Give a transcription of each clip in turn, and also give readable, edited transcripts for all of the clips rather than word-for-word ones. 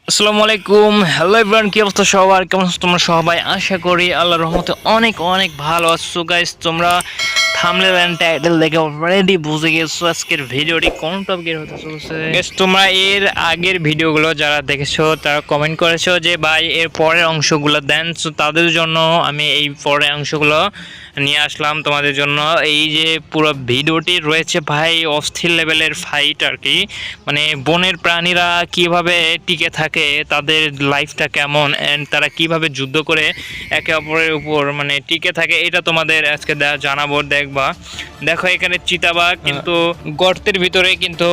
আসসালামু আলাইকুম। Hello everyone, কি অবস্থা সবার? কেমন আছো তোমরা সবাই? আশা করি আল্লাহর রহমতে অনেক অনেক ভালো আছো গাইস। তোমরা থাম্বনেল এন্ড টাইটেল দেখে অলরেডি বুঝে গেছো আজকের ভিডিওটি কোন টপিকের হতে চলেছে। গাইস, তোমরা এর আগের ভিডিওগুলো যারা দেখেছো তারা কমেন্ট করেছো যে ভাই এর পরের অংশগুলো দেন, সো তাদের জন্য আমি এই পরের অংশগুলো নিয়ে আসলাম তোমাদের জন্য। এই যে পুরো ভিডিওটি রয়েছে ভাই অস্থির লেভেলের ফাইট আর কি, মানে বনের প্রাণীরা কিভাবে টিকে থাকে, তাদের লাইফটা কেমন অ্যান্ড তারা কিভাবে যুদ্ধ করে একে অপরের উপর মানে টিকে থাকে, এটা তোমাদের আজকে জানাবো। দেখবা দেখো এখানে চিতাবাঘ কিন্তু গর্তের ভিতরে কিন্তু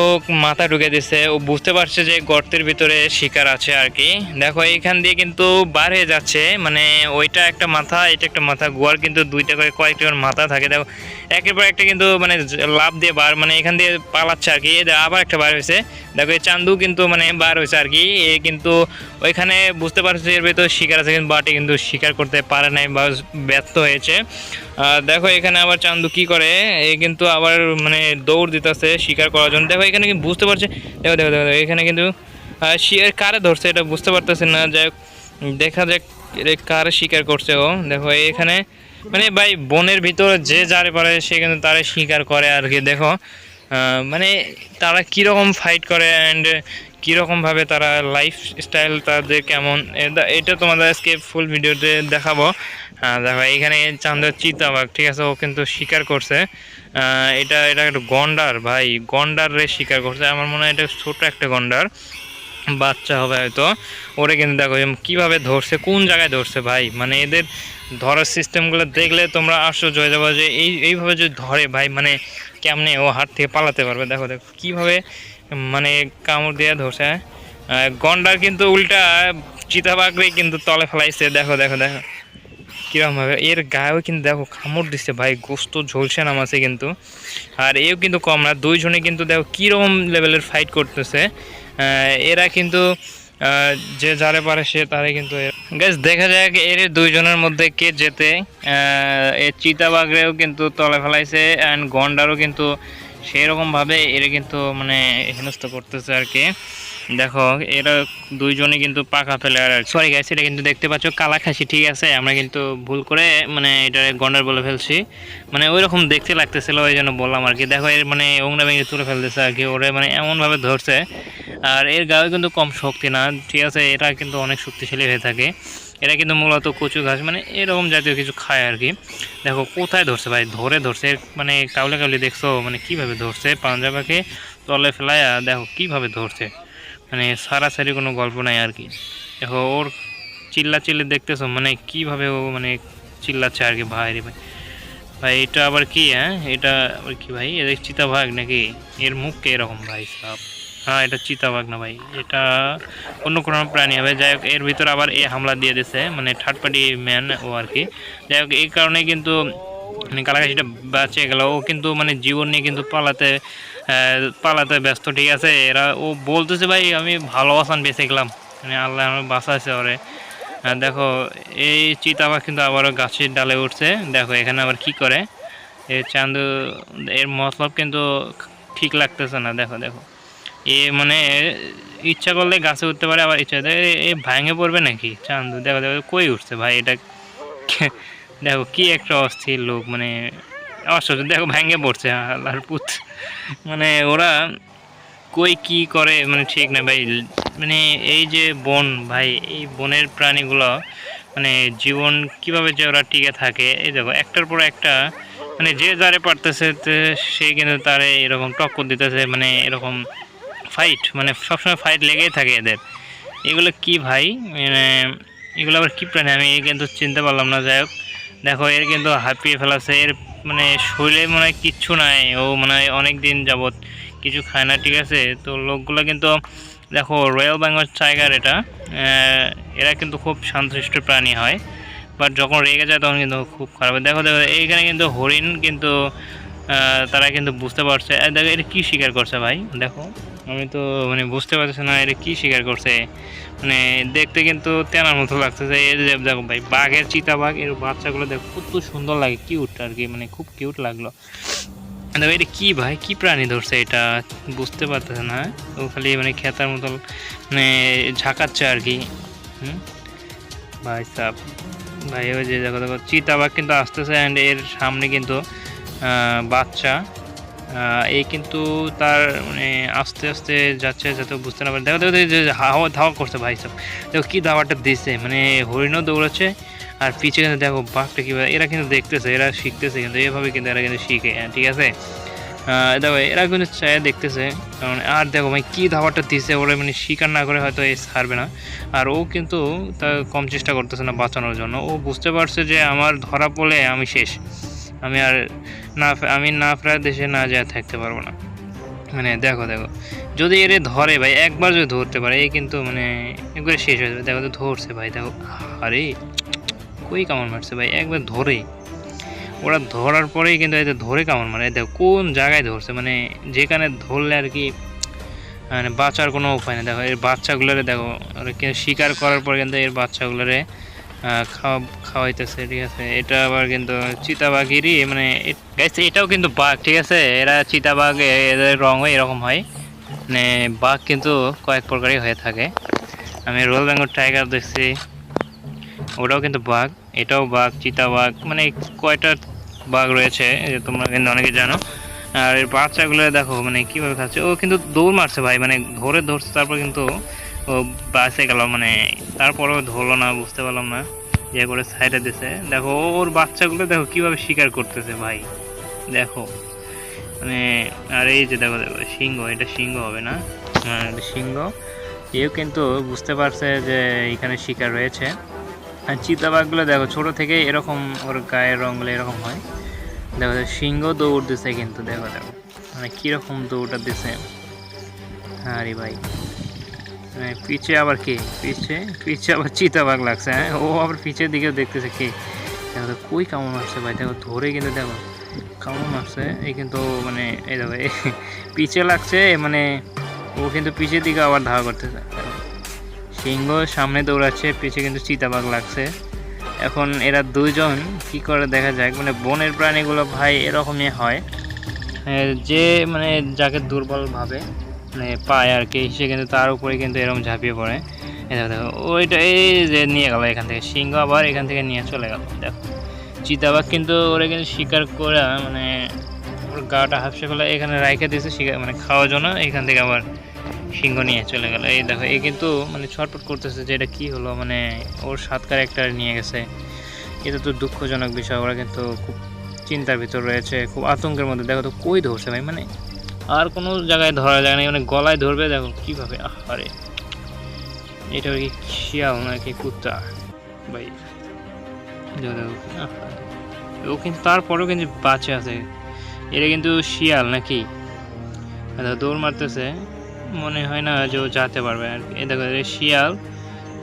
মাথা ঢুকে দিছে, ও বুঝতে পারছে যে গর্তের ভিতরে শিকার আছে আর কি। দেখো এইখান দিয়ে কিন্তু বার হয়ে যাচ্ছে, মানে ওইটা একটা মাথা এটা একটা মাথা, গোয়ার কিন্তু দুইটা করে কয়েকটা মাথা থাকে। দেখো একের পর একটা কিন্তু মানে লাভ দিয়ে বার মানে এখান দিয়ে পালাচ্ছে আর কি। আবার একটা বার হয়েছে, দেখো এই চান্দু কিন্তু মানে বার হয়েছে আর কি। এ কিন্তু ওইখানে বুঝতে পারছে এর ভেতর শিকার আছে, কিন্তু বাটে কিন্তু শিকার করতে পারে নাই বা ব্যর্থ হয়েছে। দেখো এখানে আবার চান্দু কি করে, এ কিন্তু আবার মানে দৌড় দিতেছে শিকার করার জন্য। দেখো এখানে কিন্তু বুঝতে পারছে, দেখো দেখো দেখো এখানে কিন্তু কারে ধরছে এটা বুঝতে পারতেছে না। যাই হোক দেখা যাক কারে শিকার করছে ও। দেখো এখানে মানে ভাই বনের ভিতরে যে যারে পারে সে কিন্তু তারে শিকার করে আর কি। দেখো মানে তারা কীরকম ফাইট করে অ্যান্ড কীরকমভাবে তারা লাইফ স্টাইল তাদের কেমন, এটা তোমাদের আজকে ফুল ভিডিওতে দেখাবো। দেখো এইখানে চান্দের চিতাবাঘ, ঠিক আছে, ও কিন্তু শিকার করছে। এটা এটা একটা গন্ডার ভাই, গন্ডারে শিকার করছে। আমার মনে হয় এটা ছোট একটা গন্ডার, বাচ্চা হবে হয়তো। ওরে কিন্তু দেখো কীভাবে ধরছে, কোন জায়গায় ধরছে ভাই, মানে এদের ধরার সিস্টেমগুলো দেখলে তোমরা আশ্চর্য হয়ে যাবো যে এইভাবে যদি ধরে ভাই, মানে কেমনে ও হাত থেকে পালাতে পারবে। দেখো দেখো কীভাবে মানে কামড় দিয়ে ধরছে। গন্ডার কিন্তু উল্টা চিতাবাঘরে কিন্তু তলে ফেলাইছে। দেখো দেখো দেখো কীরকমভাবে এর গায়েও কিন্তু দেখো কামড় দিচ্ছে ভাই, গোস্ত ঝলসে নামাছে কিন্তু। আর এও কিন্তু কম না, দুইজনে কিন্তু দেখো কীরকম লেভেলের ফাইট করতেছে। এরা কিন্তু যে যারে পারে সে তারে কিন্তু। গাইস দেখা যাক এর দুইজনের মধ্যে কে জেতে। এই চিতাবাঘরেও কিন্তু তলে ফেলাইছে অ্যান্ড গন্ডারও কিন্তু সেরকমভাবে এরা কিন্তু মানে হেনস্থ করতেছে আর কি। দেখো এরা দুইজনে কিন্তু পাকা প্লেয়ার আর সরি গাইস, এটা কিন্তু দেখতে পাচ্ছ কালা খাসি, ঠিক আছে, আমরা কিন্তু ভুল করে মানে এটা গন্ডার বলে ফেলছি, মানে ওই রকম দেখতে লাগতেছিল ওই জন্য বললাম আর কি। দেখো এর মানে ওংরা ভেঙে তুলে ফেলতেছে আর কি, ওরে মানে এমনভাবে ধরছে। আর এর গায়ে কিন্তু কম শক্তি না, ঠিক আছে, এরা কিন্তু অনেক শক্তিশালী হয়ে থাকে। এরা কিন্তু মূলত কচু ঘাস মানে এরকম জাতীয় কিছু খায় আর কি। দেখো কোথায় ধরছে ভাই, ধরে ধরছে মানে কাউলে কাউলি, দেখছো মানে কিভাবে ধরছে পাঞ্জাবাকে তলে ফেলায়। দেখো কিভাবে ধরছে, মানে সারাসারি কোনো গল্প নাই আর কি। দেখো ওর চিল্লা চিল্লি দেখতেছো, মানে কিভাবে ও মানে চিল্লাচ্ছে আর কি। ভাই রে ভাই, ভাই এটা আবার কি? এটা আবার কি ভাই? এটা চিতাবাঘ নাকি? এর মুখ কে এরকম ভাই সাপ? হ্যাঁ এটা চিতাবাঘ না ভাই, এটা অন্য কোনো প্রাণী হবে। যাই হোক এর ভিতর আবার এ হামলা দিয়ে দিছে, মানে থার্ড পার্টি ম্যান ও আর কি। যাই হোক এই কারণে কিন্তু মানে কালাকাশিটা বাঁচে গেল। ও কিন্তু মানে জীবন নিয়ে কিন্তু পালাতে ব্যস্ত, ঠিক আছে। এরা ও বলতেছে ভাই আমি ভালোবাসান বেঁচে গেলাম, মানে আল্লাহ আমার বাঁচাইছে ওরে। দেখো এই চিতাবাঘ কিন্তু আবারও গাছের ডালে উঠছে। দেখো এখানে আবার কি করে এই চান্দু, এর মতলব কিন্তু ঠিক লাগতেছে না। দেখো দেখো এ মানে ইচ্ছা করলে গাছে উঠতে পারে, আবার ইচ্ছা এ ভাঙে পড়বে নাকি চান্দু। দেখো দেখো কই উঠছে ভাই এটা দেখো কি একটা অস্থির লোক, মানে অসহ্য। দেখো ভেঙে পড়ছে আল্লাহর পুত, মানে ওরা কই কি করে মানে ঠিক না ভাই। মানে এই যে বন ভাই, এই বনের প্রাণীগুলো মানে জীবন কিভাবে যে ওরা টিকে থাকে, এই দেখো একটার পর একটা মানে যে যারে পারতেছে সে কিন্তু তারে এরকম টক্কর দিতেছে, মানে এরকম ফাইট, মানে সবসময় ফাইট লেগেই থাকে এদের। এগুলো কি ভাই, মানে এগুলো আবার কী প্রাণী আমি কিন্তু চিনতে পারলাম না। যাই হোক দেখো এর কিন্তু হাঁপিয়ে ফেলাছে, এর মানে শরীরে মনে হয় কিচ্ছু নাই, ও মানে অনেক দিন যাবৎ কিছু খায় না, ঠিক আছে। তো লোকগুলো কিন্তু দেখো রয়্যাল বেঙ্গল টাইগার এটা, এরা কিন্তু খুব শান্তশিষ্ট প্রাণী হয়, বাট যখন রেগে যায় তখন কিন্তু খুব খারাপ। দেখো দেখো এইখানে কিন্তু হরিণ কিন্তু তারা কিন্তু বুঝতে পারছে। দেখো এটা কী শিকার করছে ভাই, দেখো আমি তো মানে বুঝতে পারছি না এটা কী শিকার করছে, মানে দেখতে কিন্তু তেনার মতো লাগতেছে। এর দেখো ভাই বাঘের চিতাবাঘ এর বাচ্চাগুলো দেখো কত সুন্দর লাগে, কিউট আর কি, মানে খুব কিউট লাগলো। দেখো এটা কি ভাই, কি প্রাণী ধরছে এটা বুঝতে পারতেছে না। ও খালি মানে খেতার মতো মানে ঝাঁকাচ্ছে আর কি। ভাই সাপ ভাই, ওই যে দেখো দেখো চিতাবাঘ কিন্তু আসতেছে, অ্যান্ড এর সামনে কিন্তু বাচ্চা। এই কিন্তু তার মানে আস্তে আস্তে যাচ্ছে যাতে বুঝতে না পারে। দেখো দেখো যে হাওয়া ধাওয়া করছে ভাই সাহেব, দেখো কী ধাওয়াটা দিচ্ছে, মানে হরিণও দৌড়াচ্ছে আর পিছে কিন্তু দেখো বাঘটা কীভাবে, এরা কিন্তু দেখতেছে, এরা শিখতেছে কিন্তু এভাবে কিন্তু এরা কিন্তু শিখে, ঠিক আছে। দেখো এরা কিন্তু চায় দেখতেছে, কারণ আর দেখো ভাই কী ধাওয়াটা দিচ্ছে, ওরা মানে শিকার না করে হয়তো এই ছাড়বে না। আর ও কিন্তু তা কম চেষ্টা করতেছে না বাঁচানোর জন্য, ও বুঝতে পারছে যে আমার ধরা পড়লে আমি শেষ, আমি আর আমি না ফেরার দেশে না যেয়ে থাকতে পারবো না। মানে দেখো দেখো যদি এরে ধরে ভাই, একবার যদি ধরতে পারে এই কিন্তু মানে একবারে শেষ হয়ে যাবে। দেখো তো ধরছে ভাই, দেখো আরে কই কামড় মারছে ভাই, একবার ধরে ওরা ধরার পরেই কিন্তু এতে ধরে কামড় মারে। দেখো কোন জায়গায় ধরছে, মানে যেখানে ধরলে আর কি মানে বাঁচার কোনো উপায় নেই। দেখো এর বাচ্চাগুলোরে দেখো, ওরা কিন্তু শিকার করার পর কিন্তু এর বাচ্চাগুলোরে খাওয়াইতেছে, ঠিক আছে। এটা আবার কিন্তু চিতাবাঘেরই মানে এটাও কিন্তু বাঘ, ঠিক আছে। এরা চিতাবাঘ এদের রঙও এরকম হয়, মানে বাঘ কিন্তু কয়েক প্রকারই হয়ে থাকে। আমি রয়্যাল বেঙ্গল টাইগার দেখছি, ওটাও কিন্তু বাঘ, এটাও বাঘ, চিতাবাঘ, মানে কয়টা বাঘ রয়েছে তোমরা কিন্তু অনেকে জানো। আর এর বাচ্চাগুলো দেখো মানে কীভাবে খাচ্ছে, ও কিন্তু দৌড় মারছে ভাই, মানে ধরছে, তারপর কিন্তু ও বাঁচে গেল, মানে তারপরেও ধরলো না, বুঝতে পারলাম না, ইয়ে করে সাইডে দিছে। দেখো ওর বাচ্চাগুলো দেখো কীভাবে শিকার করতেছে ভাই, দেখো মানে। আর এই যে দেখো দেখো সিংহ, এটা সিংহ হবে না, সিংহ। এও কিন্তু বুঝতে পারছে যে এখানে শিকার রয়েছে। আর চিতাবাঘগুলো দেখো ছোট থেকে এরকম, ওর গায়ের রঙগুলো এরকম হয়। দেখো সিংহ দৌড় দিছে কিন্তু, দেখো দেখো মানে কীরকম দৌড়টা দিছে। আরে ভাই মানে পিছে আবার কে, পিছে আবার চিতাবাঘ লাগছে, হ্যাঁ ও আবার পিছের দিকেও দেখতেছে কে। দেখো তো কই কামড় মারছে ভাই, দেখো ধরে কিন্তু দেখো কামড় মারছে। এই কিন্তু মানে এই দেখো পিছে লাগছে, মানে ও কিন্তু পিছের দিকে আবার ধাওয়া করতেছে। সিংহ সামনে দৌড়াচ্ছে, পিছে কিন্তু চিতাবাঘ লাগছে। এখন এরা দুইজন কি করে দেখা যায়, মানে বনের প্রাণীগুলো ভাই এরকমই হয়, যে মানে যাকে দুর্বল ভাবে মানে পায় আর কি, সে কিন্তু তার উপরে কিন্তু এরকম ঝাঁপিয়ে পড়ে। দেখো দেখো ওইটা এই যে নিয়ে গেল এখান থেকে, সিংহ আবার এখান থেকে নিয়ে চলে গেল। দেখো চিতাবাঘ কিন্তু ওরা কিন্তু শিকার করে, মানে ওর গাটা হাফসে ফেলে এখানে রাইখে দিয়েছে শিকার মানে খাওয়ার জন্য, এখান থেকে আবার সিংহ নিয়ে চলে গেল। এই দেখো এই কিন্তু মানে ছটফট করতেছে যে এটা কী হলো, মানে ওর সাতকার একটা নিয়ে গেছে। এটা তো দুঃখজনক বিষয়, ওরা কিন্তু খুব চিন্তার ভিতর রয়েছে, খুব আতঙ্কের মধ্যে। দেখো তো কই ধরছে ভাই, মানে আর কোনো জায়গায় ধরা যায় না, মানে গলায় ধরবে দেখো কীভাবে। আরে এটা কি শিয়াল নাকি কুত্তা ভাই, দেখো ও কিন্তু তারপরেও কিন্তু বাঁচে আছে। এটা কিন্তু শিয়াল নাকি, দৌড় মারতেছে, মনে হয় না যে ও যেতে পারবে আর কি। দেখো শিয়াল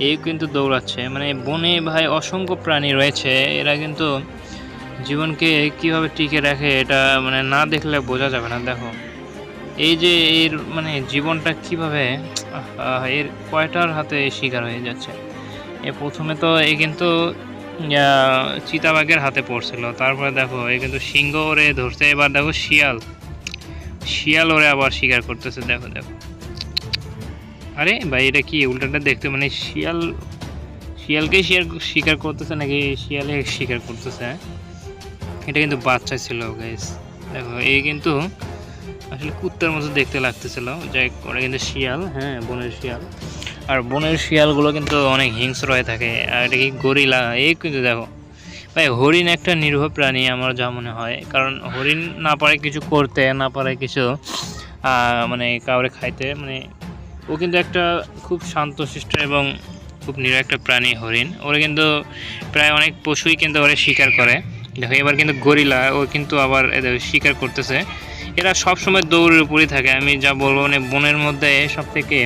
এই কিন্তু দৌড়াচ্ছে, মানে বনে ভাই অসংখ্য প্রাণী রয়েছে, এরা কিন্তু জীবনকে কিভাবে টিকে রাখে এটা মানে না দেখলে বোঝা যাবে না। দেখো এই যে এর মানে জীবনটা কিভাবে এর কয়টার হাতে শিকার হয়ে যাচ্ছে। এ প্রথমে তো এই কিন্তু চিতাবাঘের হাতে পড়ছিল, তারপরে দেখো এই কিন্তু সিংহ ওরে ধরছে, এবার দেখো শিয়াল ওরে আবার শিকার করতেছে। দেখো দেখো আরে ভাই এটা কি উল্টাটা দেখতে, মানে শিয়ালকেই শিকার করতেছে নাকি শিয়ালে শিকার করতেছে। এটা কিন্তু বাচ্চা ছিল গাইস, দেখো এই কিন্তু আসলে কুত্তার মতো দেখতে লাগতেছিল, যাই ওরা কিন্তু শিয়াল, হ্যাঁ বনের শিয়াল। আর বনের শিয়ালগুলো কিন্তু অনেক হিংস্র হয়ে থাকে। আর এটা কি গরিলা, এই কিন্তু দেখো ভাই হরিণ একটা নির্ভর প্রাণী আমার যা মনে হয়, কারণ হরিণ না পারে কিছু করতে, না পারে কিছু মানে কাউরে খাইতে, মানে ও কিন্তু একটা খুব শান্তশিষ্ট এবং খুব নিরীহ একটা প্রাণী হরিণ। ওরা কিন্তু প্রায় অনেক পশুই কিন্তু ওরা শিকার করে। দেখো এবার কিন্তু গরিলা ও কিন্তু আবার শিকার করতেছে। এরা সবসময় দৌড়ের উপরই থাকে, আমি যা বলবো মানে বনের মধ্যে সব থেকে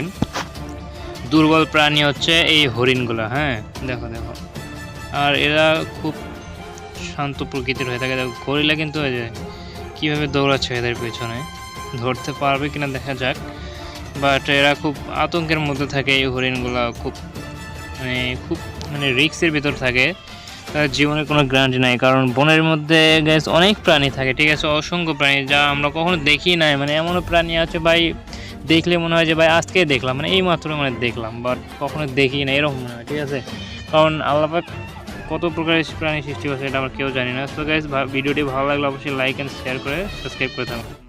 দুর্বল প্রাণী হচ্ছে এই হরিণগুলো, হ্যাঁ দেখো দেখো। আর এরা খুব শান্ত প্রকৃতির হয়ে থাকে। দেখো গরিলা কিন্তু কীভাবে দৌড়াচ্ছে এদের পেছনে, ধরতে পারবে কিনা দেখা যাক। বাট এরা খুব আতঙ্কের মধ্যে থাকে, এই হরিণগুলো খুব মানে রিস্কের ভিতর থাকে। তার জীবনের কোনো গ্যারান্টি নাই, কারণ বনের মধ্যে গ্যাস অনেক প্রাণী থাকে, ঠিক আছে, অসংখ্য প্রাণী যা আমরা কখনো দেখি নাই। মানে এমনও প্রাণী আছে ভাই, দেখলে মনে হয় যে ভাই আজকে দেখলাম, মানে এই মাত্র মানে দেখলাম, বাট কখনো দেখি না এরকম মনে হয়, ঠিক আছে। কারণ আল্লাহ পাক কত প্রকারের প্রাণী সৃষ্টি করছে এটা আমরা কেউ জানি না। তো গাইস ভিডিওটি ভালো লাগলে অবশ্যই লাইক অ্যান্ড শেয়ার করে সাবস্ক্রাইব করে থাকুন।